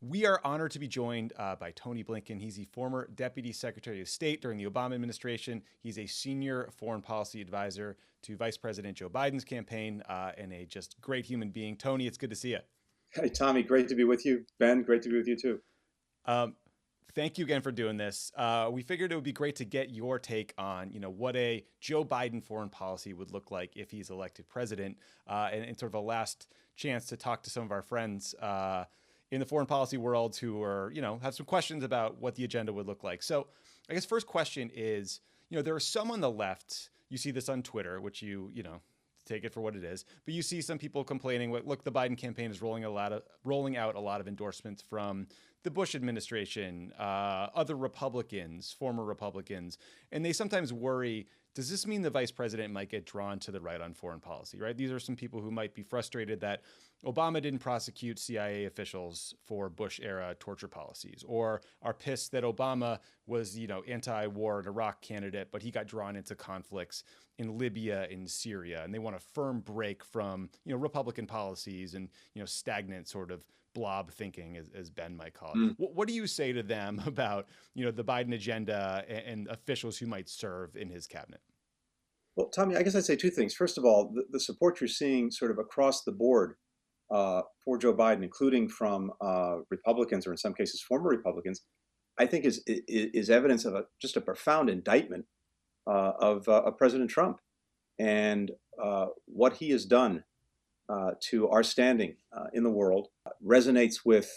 We are honored to be joined by Tony Blinken. He's the former Deputy Secretary of State during the Obama administration. He's a senior foreign policy advisor to Vice President Joe Biden's campaign and a just great human being. Tony, it's good to see you. Hey, Tommy, great to be with you. Ben, great to be with you too. Thank you again for doing this. We figured it would be great to get your take on, what a Joe Biden foreign policy would look like if he's elected president, and sort of a last chance to talk to some of our friends in the foreign policy world who are, have some questions about what the agenda would look like. So I guess first question is, there are some on the left, you see this on Twitter, which you take it for what it is, but you see some people complaining, look, the Biden campaign is rolling out a lot of endorsements from the Bush administration, other Republicans, former Republicans, and they sometimes worry, does this mean the vice president might get drawn to the right on foreign policy, right? These are some people who might be frustrated that Obama didn't prosecute CIA officials for Bush-era torture policies, or are pissed that Obama was, anti-war and Iraq candidate, but he got drawn into conflicts in Libya and Syria, and they want a firm break from, Republican policies and, stagnant sort of blob thinking, as Ben might call it. What do you say to them about, the Biden agenda and officials who might serve in his cabinet? Well, Tommy, I guess I'd say two things. First of all, the support you're seeing sort of across the board for Joe Biden, including from Republicans, or in some cases former Republicans, I think is evidence of just a profound indictment of President Trump and what he has done to our standing in the world resonates with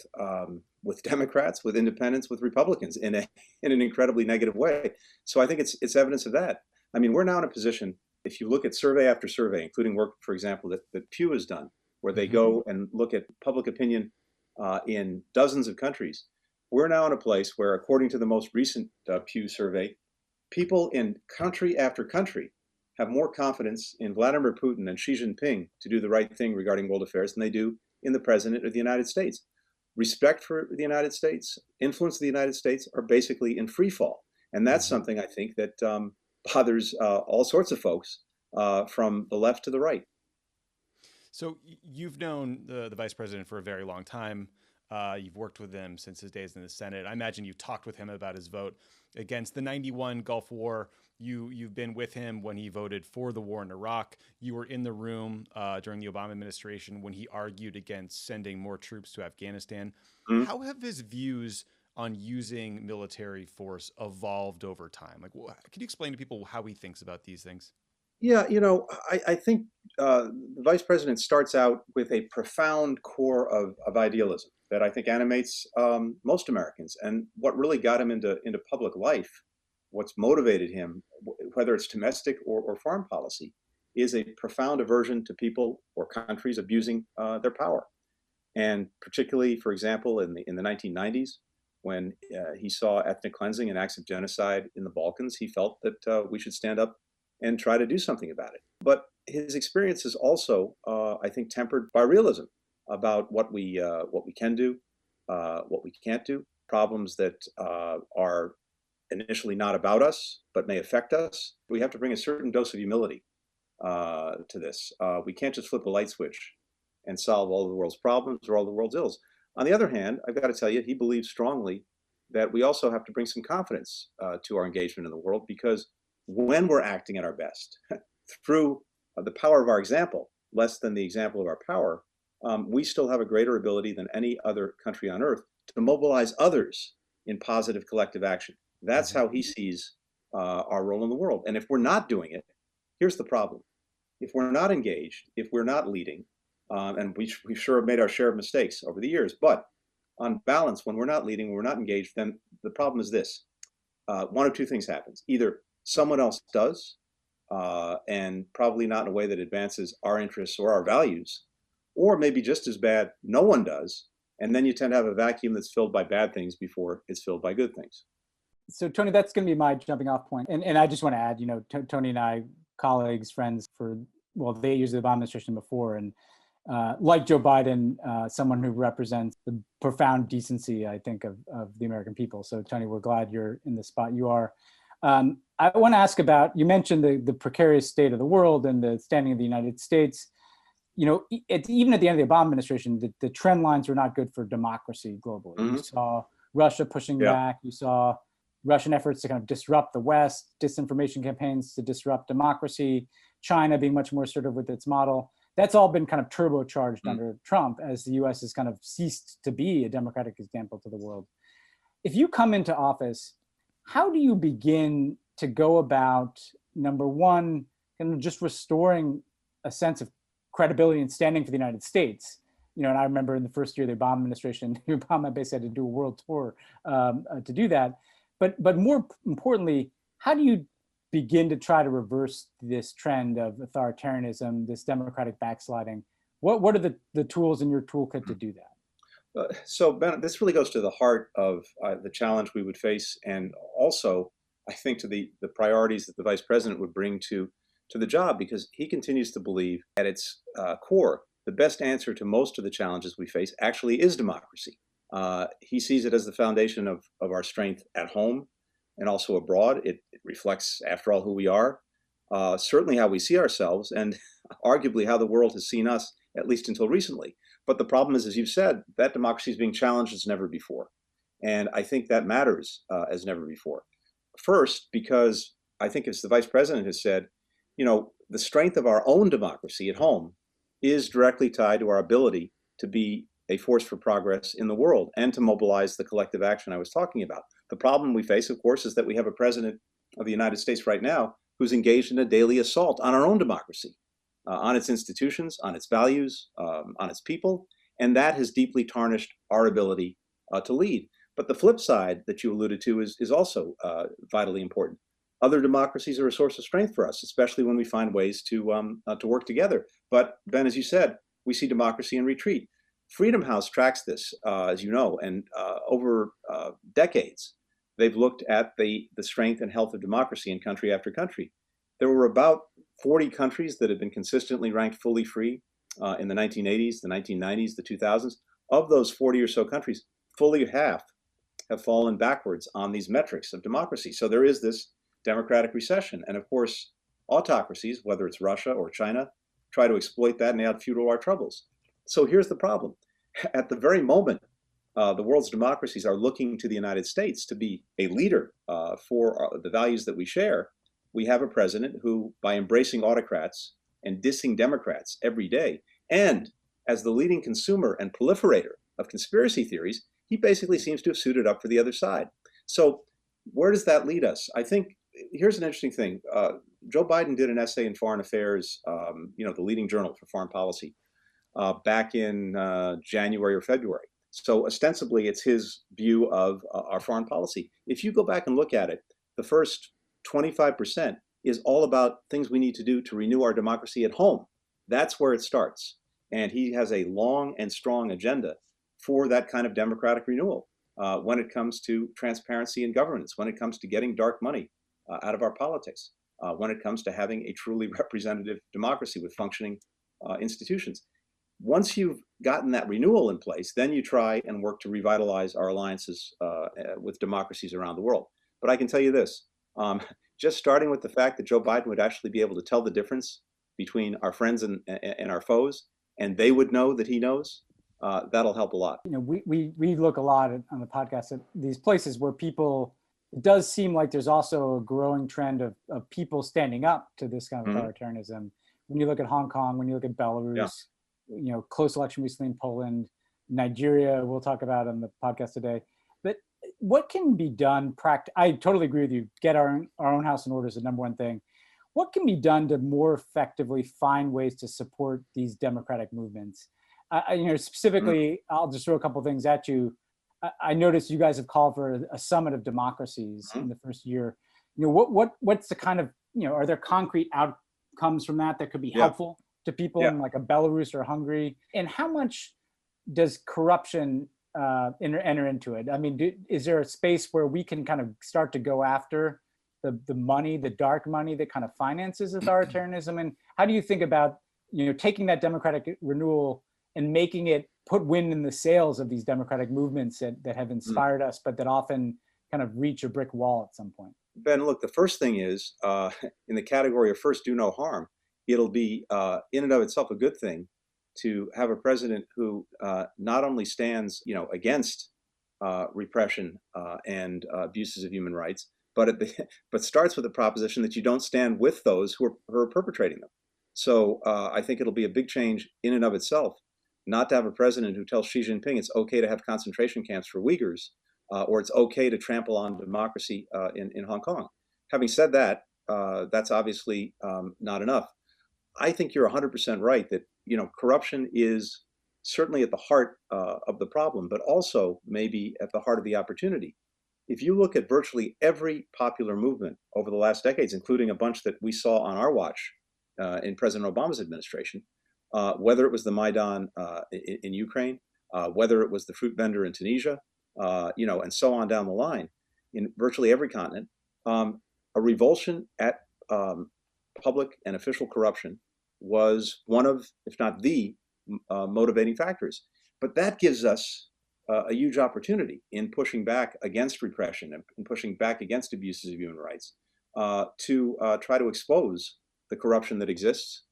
Democrats, with independents, with Republicans in an incredibly negative way. So I think it's evidence of that. I mean, we're now in a position, if you look at survey after survey, including work, for example, that Pew has done, where they go and look at public opinion in dozens of countries, we're now in a place where, according to the most recent Pew survey, people in country after country have more confidence in Vladimir Putin and Xi Jinping to do the right thing regarding world affairs than they do in the president of the United States. Respect for the United States, influence of the United States are basically in free fall. And that's something I think that bothers all sorts of folks from the left to the right. So you've known the vice president for a very long time. You've worked with him since his days in the Senate. I imagine you talked with him about his vote against the '91 Gulf War. You've been with him when he voted for the war in Iraq. You were in the room during the Obama administration when he argued against sending more troops to Afghanistan. How have his views on using military force evolved over time? Can you explain to people how he thinks about these things? Yeah, I think the vice president starts out with a profound core of idealism that I think animates most Americans. And what really got him into public life, what's motivated him, whether it's domestic or foreign policy, is a profound aversion to people or countries abusing their power. And particularly, for example, in the 1990s, when he saw ethnic cleansing and acts of genocide in the Balkans, he felt that we should stand up and try to do something about it. But his experience is also, I think, tempered by realism about what we can do, what we can't do, problems that are initially not about us but may affect us. We have to bring a certain dose of humility to this. We can't just flip a light switch and solve all of the world's problems or all the world's ills. On the other hand, I've got to tell you, he believes strongly that we also have to bring some confidence to our engagement in the world, because when we're acting at our best, through the power of our example, less than the example of our power, we still have a greater ability than any other country on earth to mobilize others in positive collective action. That's how he sees our role in the world. And if we're not doing it, here's the problem. If we're not engaged, if we're not leading, and we sure have made our share of mistakes over the years, but on balance, when we're not leading, when we're not engaged, then the problem is this. One of two things happens. Either someone else does, and probably not in a way that advances our interests or our values, or maybe just as bad, no one does, and then you tend to have a vacuum that's filled by bad things before it's filled by good things. So Tony, that's going to be my jumping off point. And I just want to add, Tony and I, colleagues, friends for, the 8 years of the Obama administration before, and like Joe Biden, someone who represents the profound decency, I think, of the American people. So Tony, we're glad you're in the spot you are. I want to ask about, you mentioned the precarious state of the world and the standing of the United States. even at the end of the Obama administration, the trend lines were not good for democracy globally. You saw Russia pushing back. You saw Russian efforts to kind of disrupt the West, disinformation campaigns to disrupt democracy, China being much more assertive with its model. That's all been kind of turbocharged under Trump as the US has kind of ceased to be a democratic example to the world. If you come into office, how do you begin to go about, number one, kind of just restoring a sense of credibility and standing for the United States? And I remember in the first year of the Obama administration, Obama basically had to do a world tour to do that. But more importantly, how do you begin to try to reverse this trend of authoritarianism, this democratic backsliding? What are the tools in your toolkit to do that? So Ben, this really goes to the heart of the challenge we would face, and also I think to the priorities that the vice president would bring to the job, because he continues to believe at its core, the best answer to most of the challenges we face actually is democracy. He sees it as the foundation of our strength at home and also abroad. It reflects, after all, who we are, certainly how we see ourselves, and arguably how the world has seen us, at least until recently. But the problem is, as you've said, that democracy is being challenged as never before. And I think that matters as never before. First, because I think, as the vice president has said, the strength of our own democracy at home is directly tied to our ability to be a force for progress in the world and to mobilize the collective action I was talking about. The problem we face, of course, is that we have a president of the United States right now who's engaged in a daily assault on our own democracy, on its institutions, on its values, on its people, and that has deeply tarnished our ability to lead. But the flip side that you alluded to is also vitally important. Other democracies are a source of strength for us, especially when we find ways to work together. But Ben, as you said, we see democracy in retreat. Freedom House tracks this, as you know, and over decades, they've looked at the strength and health of democracy in country after country. There were about 40 countries that had been consistently ranked fully free in the 1980s, the 1990s, the 2000s. Of those 40 or so countries, fully half have fallen backwards on these metrics of democracy. So there is this democratic recession. And of course, autocracies, whether it's Russia or China, try to exploit that and add fuel to our troubles. So here's the problem. At the very moment, the world's democracies are looking to the United States to be a leader for the values that we share. We have a president who, by embracing autocrats and dissing Democrats every day, and as the leading consumer and proliferator of conspiracy theories, he basically seems to have suited up for the other side. So where does that lead us? I think here's an interesting thing. Joe Biden did an essay in Foreign Affairs, the leading journal for foreign policy, back in January or February. So ostensibly, it's his view of our foreign policy. If you go back and look at it, the first 25% is all about things we need to do to renew our democracy at home. That's where it starts. And he has a long and strong agenda for that kind of democratic renewal when it comes to transparency in governance, when it comes to getting dark money out of our politics, when it comes to having a truly representative democracy with functioning institutions. Once you've gotten that renewal in place, then you try and work to revitalize our alliances with democracies around the world. But I can tell you this, just starting with the fact that Joe Biden would actually be able to tell the difference between our friends and our foes, and they would know that he knows, that'll help a lot. We look a lot on the podcast at these places where people, it does seem like there's also a growing trend of people standing up to this kind of authoritarianism. When you look at Hong Kong, when you look at Belarus, close election recently in Poland, Nigeria, we'll talk about on the podcast today. But what can be done? I totally agree with you. Get our own house in order is the number one thing. What can be done to more effectively find ways to support these democratic movements? Specifically, I'll just throw a couple of things at you. I noticed you guys have called for a summit of democracies in the first year. What's the kind of, are there concrete outcomes from that could be helpful to people in like a Belarus or Hungary? And how much does corruption enter into it? I mean, is there a space where we can kind of start to go after the money, the dark money that kind of finances authoritarianism? And how do you think about, taking that democratic renewal and making it put wind in the sails of these democratic movements that have inspired us, but that often kind of reach a brick wall at some point? Ben, look, the first thing is, in the category of first do no harm, it'll be in and of itself a good thing to have a president who not only stands, against repression and abuses of human rights, but starts with the proposition that you don't stand with those who are perpetrating them. So I think it'll be a big change in and of itself, not to have a president who tells Xi Jinping it's okay to have concentration camps for Uyghurs, or it's okay to trample on democracy in Hong Kong. Having said that, that's obviously not enough. I think you're 100% right that corruption is certainly at the heart of the problem, but also maybe at the heart of the opportunity. If you look at virtually every popular movement over the last decades, including a bunch that we saw on our watch in President Obama's administration, whether it was the Maidan in Ukraine, whether it was the fruit vendor in Tunisia, and so on down the line, in virtually every continent, a revulsion at public and official corruption was one of, if not the, motivating factors. But that gives us a huge opportunity in pushing back against repression and pushing back against abuses of human rights to try to expose the corruption that exists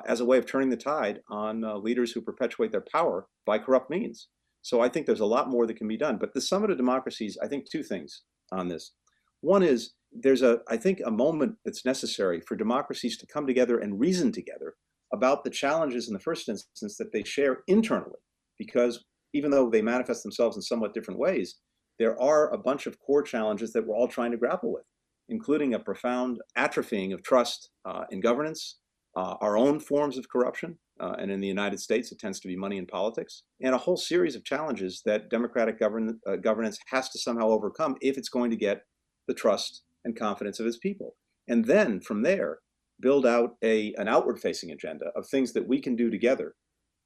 as a way of turning the tide on leaders who perpetuate their power by corrupt means. So I think there's a lot more that can be done. But the Summit of Democracies, I think two things on this. One is there's I think a moment that's necessary for democracies to come together and reason together about the challenges in the first instance that they share internally, because even though they manifest themselves in somewhat different ways, there are a bunch of core challenges that we're all trying to grapple with, including a profound atrophying of trust in governance, our own forms of corruption, and in the United States, it tends to be money in politics, and a whole series of challenges that democratic governance has to somehow overcome if it's going to get the trust and confidence of its people. And then from there, build out an outward-facing agenda of things that we can do together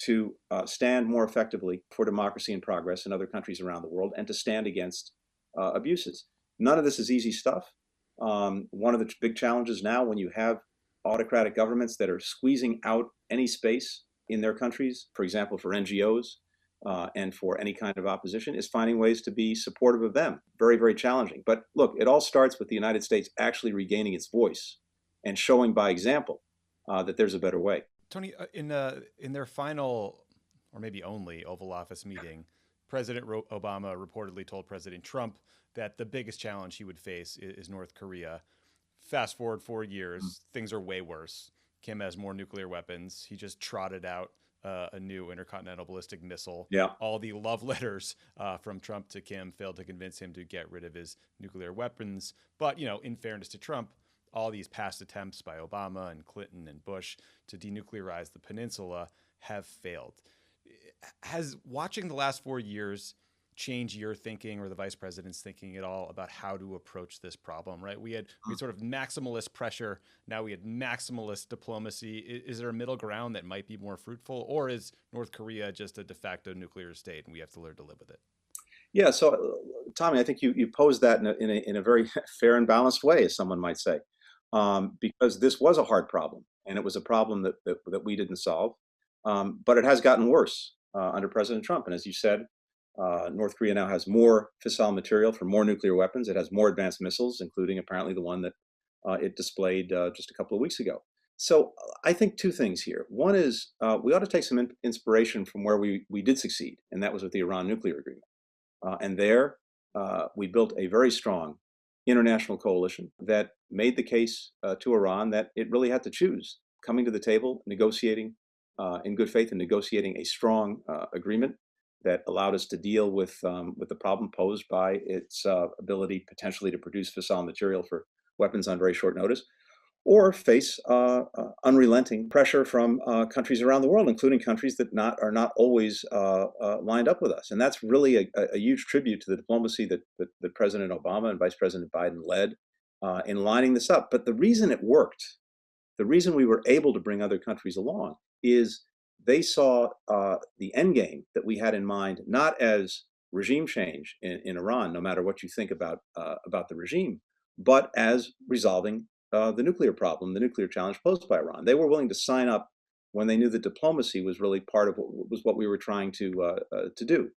to stand more effectively for democracy and progress in other countries around the world and to stand against abuses. None of this is easy stuff. One of the big challenges now, when you have autocratic governments that are squeezing out any space in their countries, for example, for NGOs and for any kind of opposition, is finding ways to be supportive of them. Very, very challenging. But look, it all starts with the United States actually regaining its voice and showing by example that there's a better way. Tony, in their final, or maybe only, Oval Office meeting, President Obama reportedly told President Trump that the biggest challenge he would face is North Korea. Fast forward 4 years, things are way worse. Kim has more nuclear weapons. He just trotted out a new intercontinental ballistic missile. Yeah. All the love letters from Trump to Kim failed to convince him to get rid of his nuclear weapons. But, in fairness to Trump, all these past attempts by Obama and Clinton and Bush to denuclearize the peninsula have failed. Has watching the last 4 years change your thinking or the vice president's thinking at all about how to approach this problem, right? We had sort of maximalist pressure. Now we had maximalist diplomacy. Is there a middle ground that might be more fruitful, or is North Korea just a de facto nuclear state and we have to learn to live with it? Yeah, so Tommy, I think you posed that in a very fair and balanced way, as someone might say, because this was a hard problem, and it was a problem that we didn't solve, but it has gotten worse under President Trump. And as you said, North Korea now has more fissile material for more nuclear weapons. It has more advanced missiles, including apparently the one that it displayed just a couple of weeks ago. So I think two things here. One is we ought to take some inspiration from where we did succeed, and that was with the Iran nuclear agreement. And there we built a very strong international coalition that made the case to Iran that it really had to choose coming to the table, negotiating in good faith and negotiating a strong agreement that allowed us to deal with the problem posed by its ability potentially to produce fissile material for weapons on very short notice, or face unrelenting pressure from countries around the world, including countries that are not always lined up with us. And that's really a huge tribute to the diplomacy that President Obama and Vice President Biden led in lining this up. But the reason it worked, the reason we were able to bring other countries along, is they saw the end game that we had in mind, not as regime change in Iran, no matter what you think about the regime, but as resolving the nuclear problem, the nuclear challenge posed by Iran. They were willing to sign up when they knew that diplomacy was really part of what we were trying to do,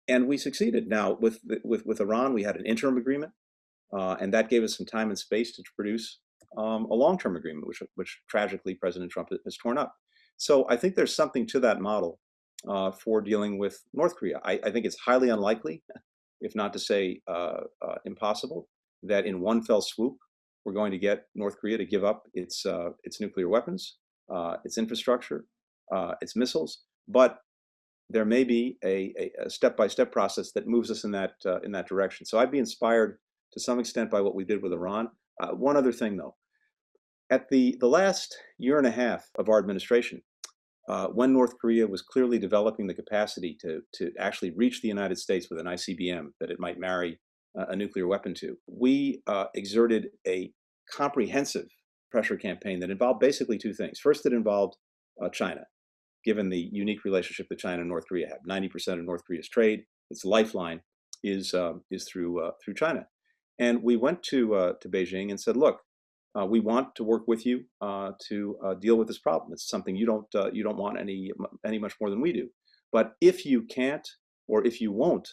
and we succeeded. Now with Iran, we had an interim agreement, and that gave us some time and space to produce a long-term agreement, which tragically President Trump has torn up. So I think there's something to that model for dealing with North Korea. I think it's highly unlikely, if not to say impossible, that in one fell swoop we're going to get North Korea to give up its nuclear weapons, its infrastructure, its missiles. But there may be a step-by-step process that moves us in that direction. So I'd be inspired to some extent by what we did with Iran. One other thing, though, at the last year and a half of our administration, when North Korea was clearly developing the capacity to actually reach the United States with an ICBM that it might marry a nuclear weapon to, we exerted a comprehensive pressure campaign that involved basically two things. First, it involved China, given the unique relationship that China and North Korea have. 90% of North Korea's trade, its lifeline, is through China. And we went to Beijing and said, look, we want to work with you to deal with this problem. It's something you don't want any much more than we do. But if you can't, or if you won't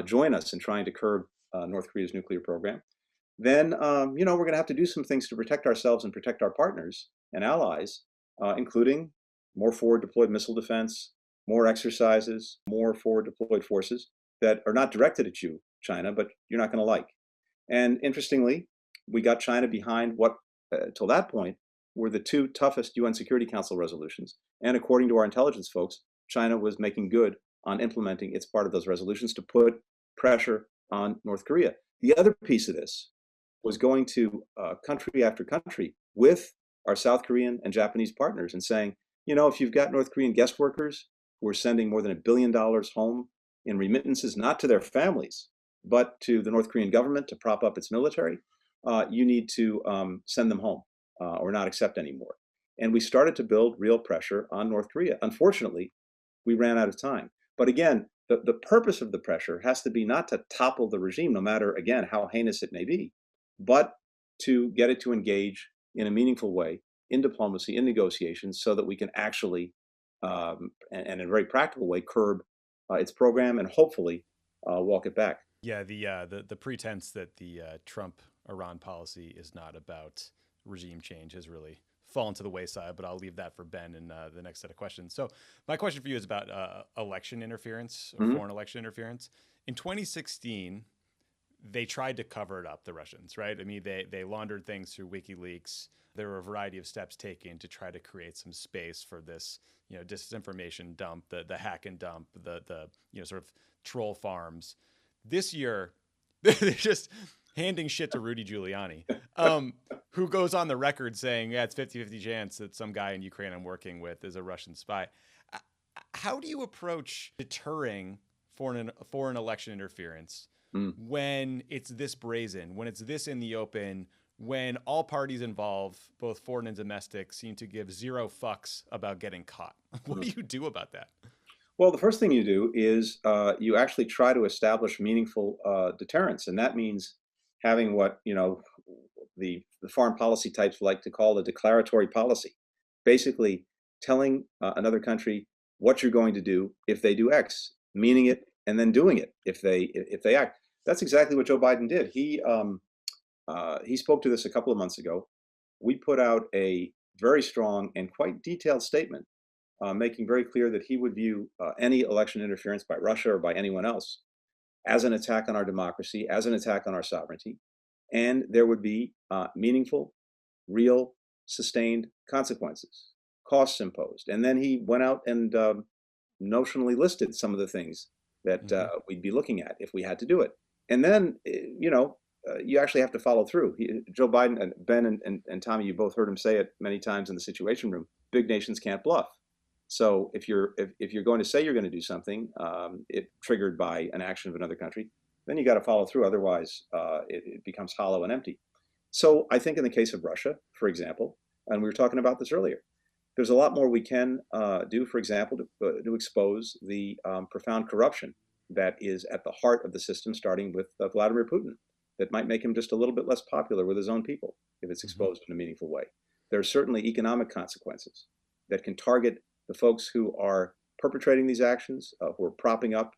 join us in trying to curb North Korea's nuclear program, then we're going to have to do some things to protect ourselves and protect our partners and allies, including more forward deployed missile defense, more exercises, more forward deployed forces that are not directed at you, China, but you're not going to like. And interestingly, we got China behind what, till that point, were the two toughest UN Security Council resolutions. And according to our intelligence folks, China was making good on implementing its part of those resolutions to put pressure on North Korea. The other piece of this was going to country after country with our South Korean and Japanese partners and saying, if you've got North Korean guest workers who are sending more than $1 billion home in remittances, not to their families, but to the North Korean government to prop up its military, you need to send them home or not accept anymore. And we started to build real pressure on North Korea. Unfortunately, we ran out of time. But again, the purpose of the pressure has to be not to topple the regime, no matter, again, how heinous it may be, but to get it to engage in a meaningful way in diplomacy, in negotiations, so that we can actually, and in a very practical way, curb its program and hopefully walk it back. Yeah, the pretense that the Trump-Iran policy is not about regime change has really fallen to the wayside, but I'll leave that for Ben in the next set of questions. So my question for you is about election interference, or foreign election interference. In 2016, they tried to cover it up, the Russians, right? I mean, they laundered things through WikiLeaks. There were a variety of steps taken to try to create some space for this, disinformation dump, the hack and dump, the sort of troll farms. This year, they're just handing shit to Rudy Giuliani, who goes on the record saying, yeah, it's 50-50 chance that some guy in Ukraine I'm working with is a Russian spy. How do you approach deterring foreign election interference when it's this brazen, when it's this in the open, when all parties involved, both foreign and domestic, seem to give zero fucks about getting caught? What do you do about that? Well, the first thing you do is you actually try to establish meaningful deterrence, and that means having what the foreign policy types like to call a declaratory policy, basically telling another country what you're going to do if they do X, meaning it, and then doing it if they act. That's exactly what Joe Biden did. He spoke to this a couple of months ago. We put out a very strong and quite detailed statement making very clear that he would view any election interference by Russia or by anyone else as an attack on our democracy, as an attack on our sovereignty, and there would be meaningful, real, sustained consequences, costs imposed. And then he went out and notionally listed some of the things that we'd be looking at if we had to do it. And then, you actually have to follow through. Joe Biden and Ben and Tommy, you both heard him say it many times in the Situation Room. Big nations can't bluff. So if you're going to say you're going to do something, it triggered by an action of another country, then you got to follow through. Otherwise, it becomes hollow and empty. So I think in the case of Russia, for example, and we were talking about this earlier, there's a lot more we can do, for example, to expose the profound corruption that is at the heart of the system, starting with Vladimir Putin, that might make him just a little bit less popular with his own people if it's exposed in a meaningful way. There are certainly economic consequences that can target the folks who are perpetrating these actions, who are propping up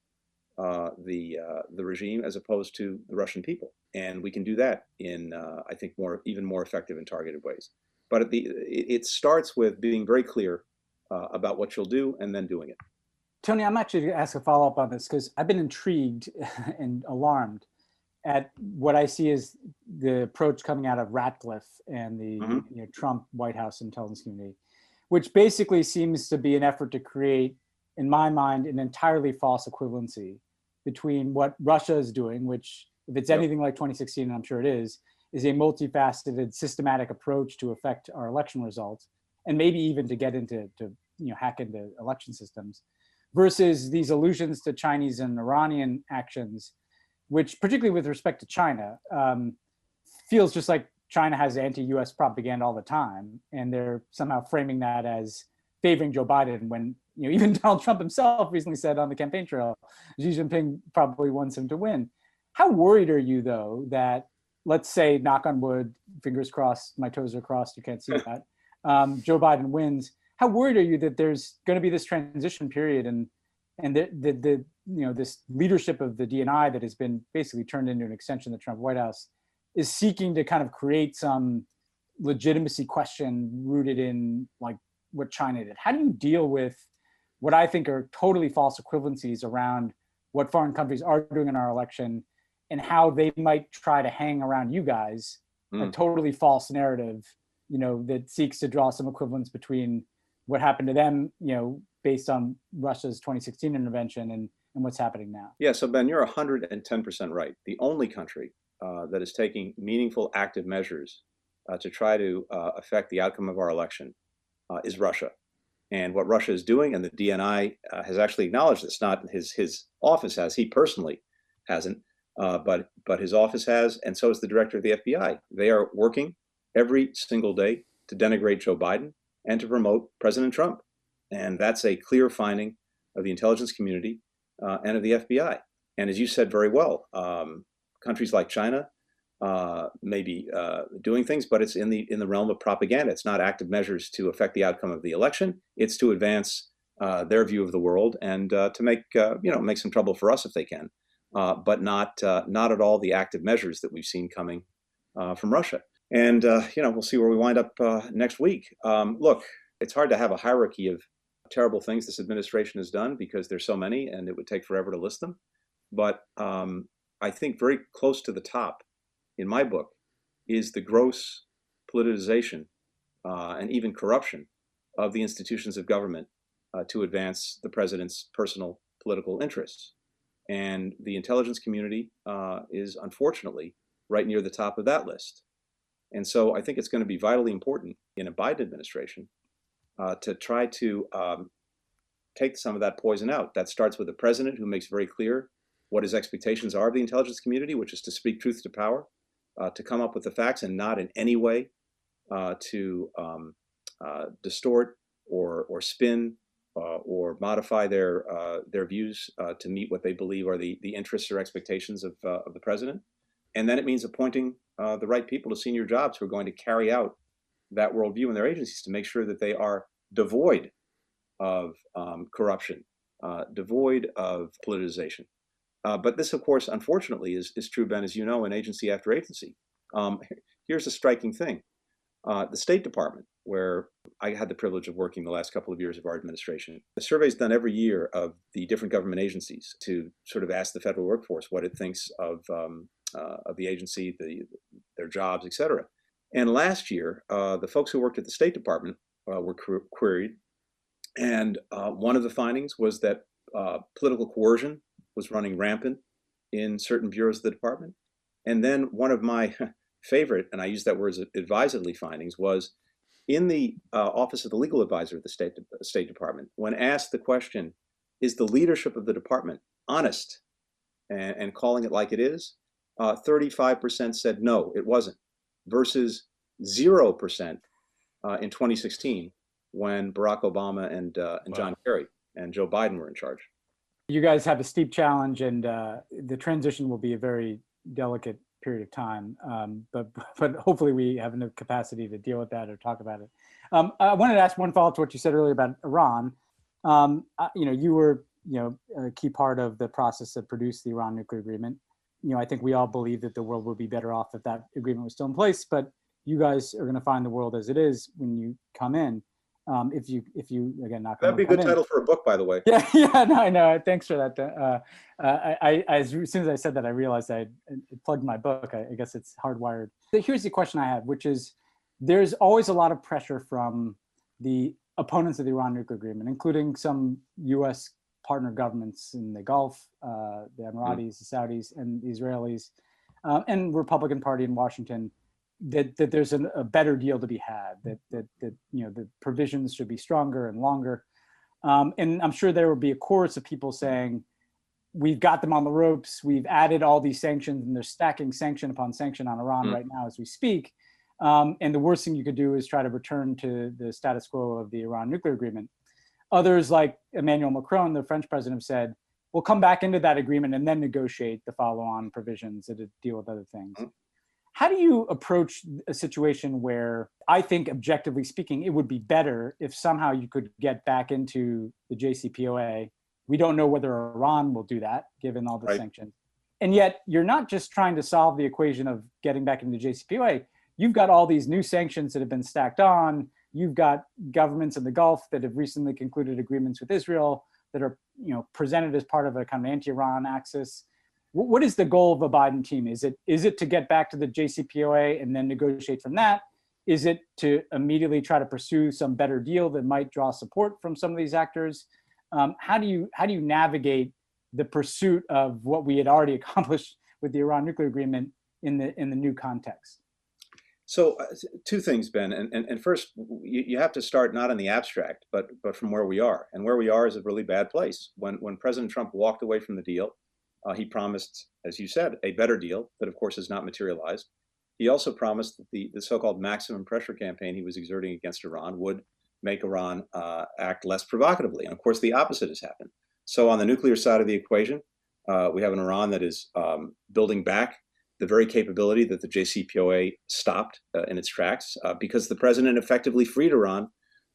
the regime, as opposed to the Russian people. And we can do that in, I think, even more effective and targeted ways. But it starts with being very clear about what you'll do and then doing it. Tony, I'm actually going to ask a follow-up on this because I've been intrigued and alarmed at what I see as the approach coming out of Ratcliffe and the Trump White House intelligence community, which basically seems to be an effort to create, in my mind, an entirely false equivalency between what Russia is doing, which, if it's anything like 2016, and I'm sure it is a multifaceted, systematic approach to affect our election results, and maybe even to get into, hack into election systems, versus these allusions to Chinese and Iranian actions, which, particularly with respect to China, feels just like China has anti-US propaganda all the time, and they're somehow framing that as favoring Joe Biden when, even Donald Trump himself recently said on the campaign trail, Xi Jinping probably wants him to win. How worried are you, though, that, let's say, knock on wood, fingers crossed, my toes are crossed, you can't see that, Joe Biden wins? How worried are you that there's going to be this transition period and the this leadership of the DNI that has been basically turned into an extension of the Trump White House is seeking to kind of create some legitimacy question rooted in like what China did? How do you deal with what I think are totally false equivalencies around what foreign countries are doing in our election and how they might try to hang around you guys a totally false narrative, that seeks to draw some equivalence between what happened to them, based on Russia's 2016 intervention and what's happening now? Yeah, so Ben, you're 110% right. The only country that is taking meaningful active measures to try to affect the outcome of our election is Russia. And what Russia is doing, and the DNI has actually acknowledged this, not his office has, he personally hasn't, but his office has, and so is the director of the FBI. They are working every single day to denigrate Joe Biden and to promote President Trump. And that's a clear finding of the intelligence community and of the FBI. And as you said very well, countries like China may be doing things, but it's in the realm of propaganda. It's not active measures to affect the outcome of the election. It's to advance their view of the world and to make some trouble for us if they can, but not at all the active measures that we've seen coming from Russia. And we'll see where we wind up next week. Look, it's hard to have a hierarchy of terrible things this administration has done because there's so many and it would take forever to list them. But I think very close to the top in my book is the gross politicization and even corruption of the institutions of government to advance the president's personal political interests. And the intelligence community is unfortunately right near the top of that list. And so I think it's going to be vitally important in a Biden administration to try to take some of that poison out. That starts with a president who makes very clear what his expectations are of the intelligence community, which is to speak truth to power, to come up with the facts and not in any way to distort or spin or modify their views to meet what they believe are the interests or expectations of the president. And then it means appointing the right people to senior jobs who are going to carry out that worldview in their agencies to make sure that they are devoid of corruption, devoid of politicization. But this, of course, unfortunately, is true, Ben, as you know, in agency after agency. Here's a striking thing. The State Department, where I had the privilege of working the last couple of years of our administration, the survey's done every year of the different government agencies to sort of ask the federal workforce what it thinks of the agency, their jobs, et cetera. And last year, the folks who worked at the State Department were queried. And one of the findings was that political coercion was running rampant in certain bureaus of the department. And then one of my favorite, and I use that word advisedly, findings was in the Office of the Legal Advisor of the State Department, when asked the question, is the leadership of the department honest and calling it like it is, 35% said no, it wasn't, versus 0% in 2016 when Barack Obama and John Kerry and Joe Biden were in charge. You guys have a steep challenge, and the transition will be a very delicate period of time. But hopefully we have enough capacity to deal with that or talk about it. I wanted to ask one follow-up to what you said earlier about Iran. You were a key part of the process that produced the Iran nuclear agreement. I think we all believe that the world would be better off if that agreement was still in place, but you guys are going to find the world as it is when you come in. If you again knock That'd be a good title for a book, by the way. Yeah, yeah, no, I know. Thanks for that. I as soon as I said that, I realized I plugged my book. I guess it's hardwired. Here's the question I have, which is, there's always a lot of pressure from the opponents of the Iran nuclear agreement, including some U.S. partner governments in the Gulf, the Emiratis, the Saudis, and the Israelis, and Republican Party in Washington, that there's a better deal to be had, that the provisions should be stronger and longer. And I'm sure there will be a chorus of people saying, we've got them on the ropes, we've added all these sanctions, and they're stacking sanction upon sanction on Iran right now as we speak. And the worst thing you could do is try to return to the status quo of the Iran nuclear agreement. Others, like Emmanuel Macron, the French president, have said, we'll come back into that agreement and then negotiate the follow-on provisions that deal with other things. How do you approach a situation where, I think, objectively speaking, it would be better if somehow you could get back into the JCPOA? We don't know whether Iran will do that, given all the sanctions. And yet, you're not just trying to solve the equation of getting back into the JCPOA. You've got all these new sanctions that have been stacked on. You've got governments in the Gulf that have recently concluded agreements with Israel that are, presented as part of a kind of anti-Iran axis. What is the goal of a Biden team? Is it to get back to the JCPOA and then negotiate from that? Is it to immediately try to pursue some better deal that might draw support from some of these actors? How do you navigate the pursuit of what we had already accomplished with the Iran nuclear agreement in the new context? So two things, Ben. And first, you have to start not in the abstract, but from where we are. And where we are is a really bad place. When President Trump walked away from the deal, he promised, as you said, a better deal that, of course, has not materialized. He also promised that the so-called maximum pressure campaign he was exerting against Iran would make Iran act less provocatively. And of course, the opposite has happened. So on the nuclear side of the equation, we have an Iran that is building back the very capability that the JCPOA stopped in its tracks because the president effectively freed Iran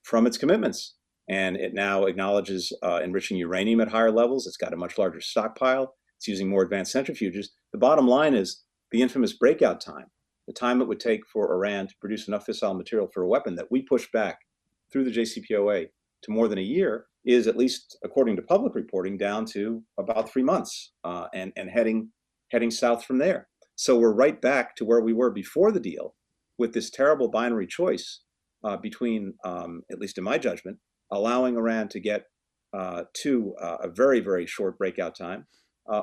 from its commitments. And it now acknowledges enriching uranium at higher levels. It's got a much larger stockpile. It's using more advanced centrifuges. The bottom line is the infamous breakout time, the time it would take for Iran to produce enough fissile material for a weapon that we pushed back through the JCPOA to more than a year, is, at least according to public reporting, down to about 3 months and heading south from there. So we're right back to where we were before the deal, with this terrible binary choice between, at least in my judgment, allowing Iran to get to a very, very short breakout time,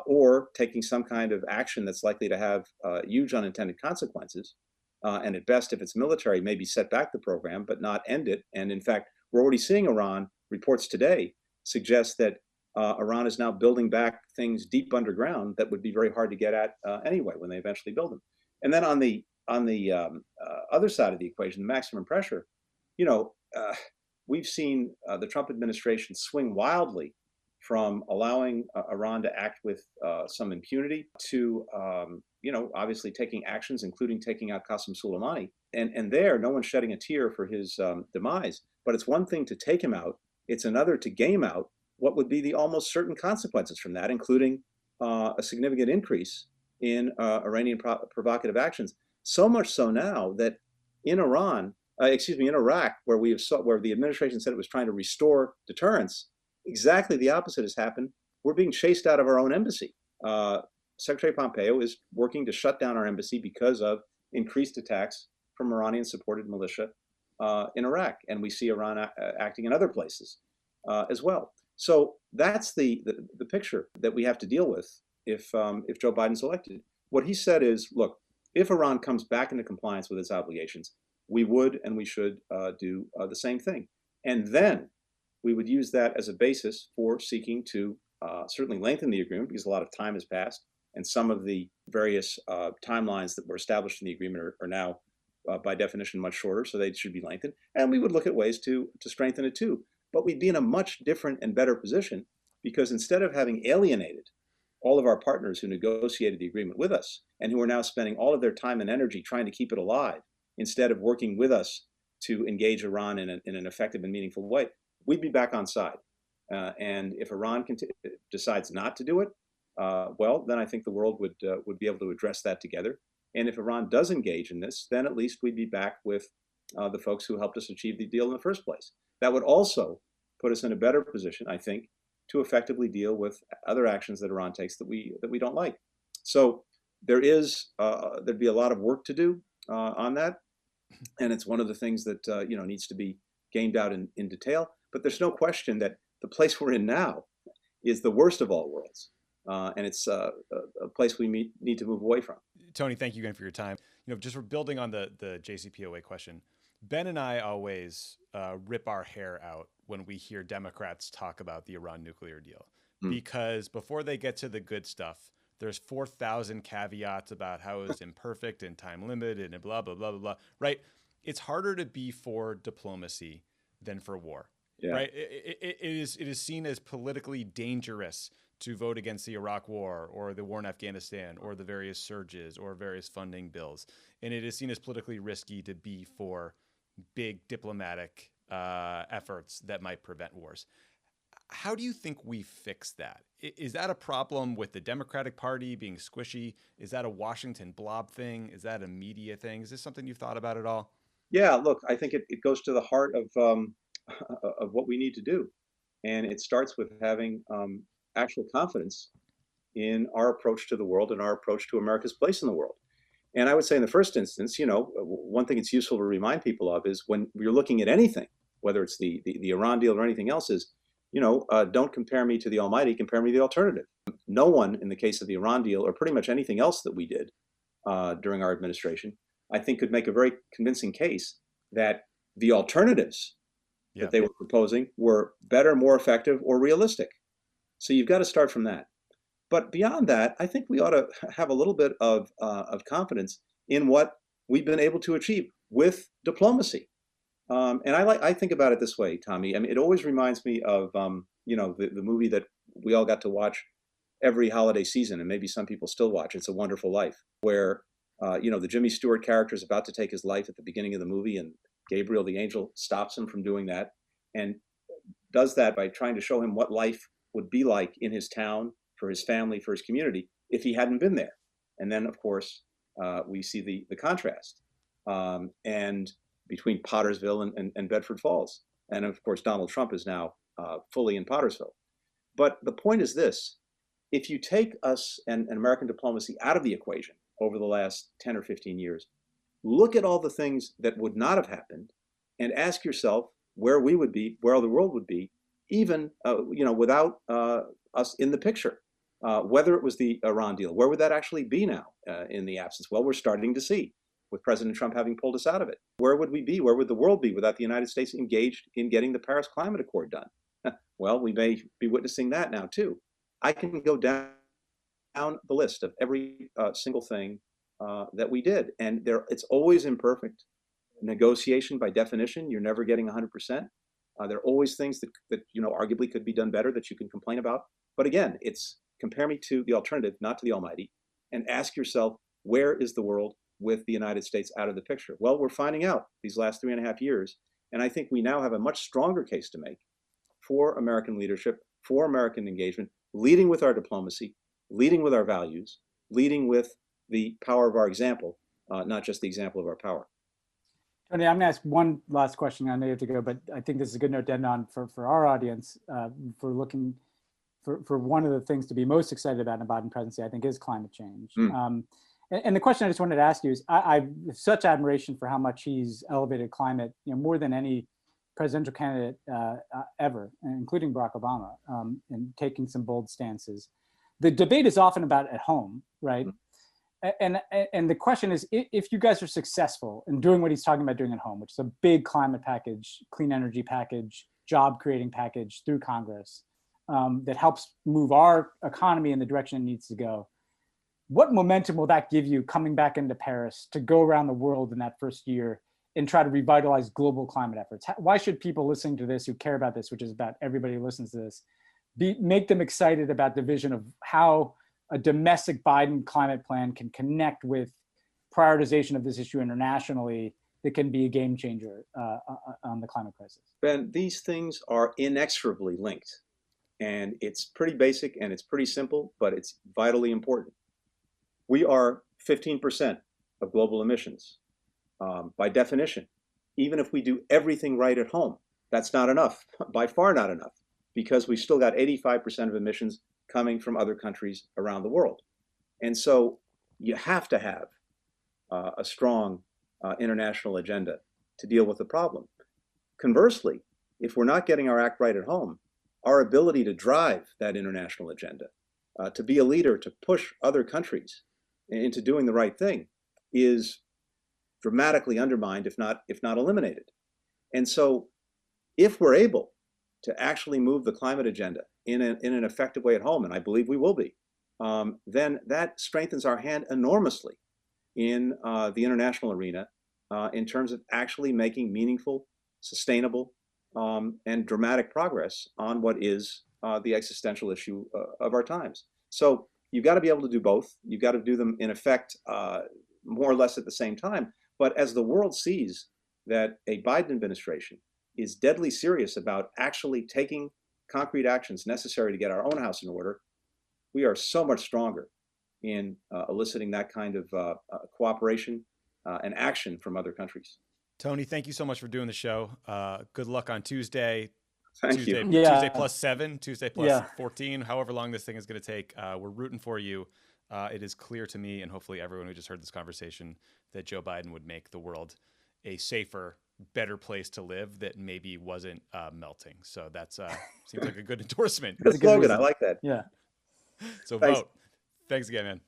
or taking some kind of action that's likely to have huge unintended consequences. And at best, if it's military, maybe set back the program, but not end it. And in fact, we're already seeing Iran, reports today suggest that Iran is now building back things deep underground that would be very hard to get at anyway when they eventually build them. And then on the other side of the equation, the maximum pressure, we've seen the Trump administration swing wildly from allowing Iran to act with some impunity to, obviously taking actions, including taking out Qasem Soleimani. And there, no one's shedding a tear for his demise. But it's one thing to take him out. It's another to game out what would be the almost certain consequences from that, including a significant increase in Iranian provocative actions. So much so now that in Iraq, where the administration said it was trying to restore deterrence, exactly the opposite has happened. We're being chased out of our own embassy. Secretary Pompeo is working to shut down our embassy because of increased attacks from Iranian-supported militia in Iraq, and we see Iran acting in other places as well. So that's the picture that we have to deal with if Joe Biden's elected. What he said is, look, if Iran comes back into compliance with its obligations, we would and we should do the same thing. And then we would use that as a basis for seeking to certainly lengthen the agreement, because a lot of time has passed, and some of the various timelines that were established in the agreement are now, by definition, much shorter, so they should be lengthened. And we would look at ways to strengthen it too. But we'd be in a much different and better position, because instead of having alienated all of our partners who negotiated the agreement with us and who are now spending all of their time and energy trying to keep it alive, instead of working with us to engage Iran in an effective and meaningful way, we'd be back on side. And if Iran decides not to do it, well, then I think the world would be able to address that together. And if Iran does engage in this, then at least we'd be back with the folks who helped us achieve the deal in the first place. That would also put us in a better position, I think, to effectively deal with other actions that Iran takes that we don't like. So there'd be a lot of work to do on that, and it's one of the things that needs to be gamed out in detail. But there's no question that the place we're in now is the worst of all worlds, and it's a place we need to move away from. Tony, thank you again for your time. Just for building on the JCPOA question, Ben and I always rip our hair out when we hear Democrats talk about the Iran nuclear deal, because before they get to the good stuff, there's 4,000 caveats about how it was imperfect and time limited and blah, blah, blah, blah, blah, right? It's harder to be for diplomacy than for war, right? It is seen as politically dangerous to vote against the Iraq war or the war in Afghanistan or the various surges or various funding bills. And it is seen as politically risky to be for big diplomatic efforts that might prevent wars. How do you think we fix that? Is that a problem with the Democratic Party being squishy? Is that a Washington blob thing? Is that a media thing? Is this something you've thought about at all? Yeah, look, I think it goes to the heart of what we need to do. And it starts with having actual confidence in our approach to the world and our approach to America's place in the world. And I would say in the first instance, one thing it's useful to remind people of is when you're looking at anything, whether it's the Iran deal or anything else, is, don't compare me to the Almighty, compare me to the alternative. No one in the case of the Iran deal or pretty much anything else that we did during our administration, I think could make a very convincing case that the alternatives that they were proposing were better, more effective, or realistic. So you've got to start from that. But beyond that, I think we ought to have a little bit of confidence in what we've been able to achieve with diplomacy. And I think about it this way, Tommy. I mean, it always reminds me of the movie that we all got to watch every holiday season, and maybe some people still watch. It's A Wonderful Life, where the Jimmy Stewart character is about to take his life at the beginning of the movie, and Gabriel the angel stops him from doing that, and does that by trying to show him what life would be like in his town, for his family, for his community, if he hadn't been there. And then, of course, we see the contrast and between Pottersville and Bedford Falls. And of course, Donald Trump is now fully in Pottersville. But the point is this: if you take us and American diplomacy out of the equation over the last 10 or 15 years, look at all the things that would not have happened and ask yourself where we would be, where the world would be, even without us in the picture. Whether it was the Iran deal, where would that actually be now in the absence? Well, we're starting to see, with President Trump having pulled us out of it. Where would we be? Where would the world be without the United States engaged in getting the Paris Climate Accord done? Well, we may be witnessing that now too. I can go down the list of every single thing that we did, and it's always imperfect. Negotiation, by definition, you're never getting 100%. There are always things that arguably could be done better that you can complain about. But again, it's compare me to the alternative, not to the Almighty, and ask yourself, where is the world with the United States out of the picture? Well, we're finding out these last 3.5 years, and I think we now have a much stronger case to make for American leadership, for American engagement, leading with our diplomacy, leading with our values, leading with the power of our example, not just the example of our power. Tony, I'm going to ask one last question. I know you have to go, but I think this is a good note to end on for our audience, for looking for one of the things to be most excited about in the Biden presidency, I think, is climate change. And the question I just wanted to ask you is, I have such admiration for how much he's elevated climate, more than any presidential candidate ever, including Barack Obama, and taking some bold stances. The debate is often about at home, right? And the question is, if you guys are successful in doing what he's talking about doing at home, which is a big climate package, clean energy package, job creating package through Congress, that helps move our economy in the direction it needs to go, what momentum will that give you coming back into Paris to go around the world in that first year and try to revitalize global climate efforts? Why should people listening to this who care about this, which is about everybody who listens to this, make them excited about the vision of how a domestic Biden climate plan can connect with prioritization of this issue internationally that can be a game changer on the climate crisis? Ben, these things are inexorably linked. And it's pretty basic and it's pretty simple, but it's vitally important. We are 15% of global emissions. By definition, even if we do everything right at home, that's not enough, by far not enough, because we still got 85% of emissions coming from other countries around the world. And so you have to have a strong international agenda to deal with the problem. Conversely, if we're not getting our act right at home, our ability to drive that international agenda, to be a leader, to push other countries into doing the right thing, is dramatically undermined, if not eliminated. And so if we're able to actually move the climate agenda in an effective way at home, and I believe we will be, then that strengthens our hand enormously in the international arena in terms of actually making meaningful, sustainable, and dramatic progress on what is the existential issue of our times. So you've got to be able to do both. You've got to do them in effect more or less at the same time. But as the world sees that a Biden administration is deadly serious about actually taking concrete actions necessary to get our own house in order, we are so much stronger in eliciting that kind of cooperation and action from other countries. Tony, thank you so much for doing the show. Good luck on Tuesday. Thank you. Tuesday plus 7, Tuesday plus 14, however long this thing is going to take. We're rooting for you. It is clear to me, and hopefully everyone who just heard this conversation, that Joe Biden would make the world a safer, better place to live that maybe wasn't melting. So that's seems like a good endorsement. Good slogan. I like that. Yeah. So vote. Thanks again, man.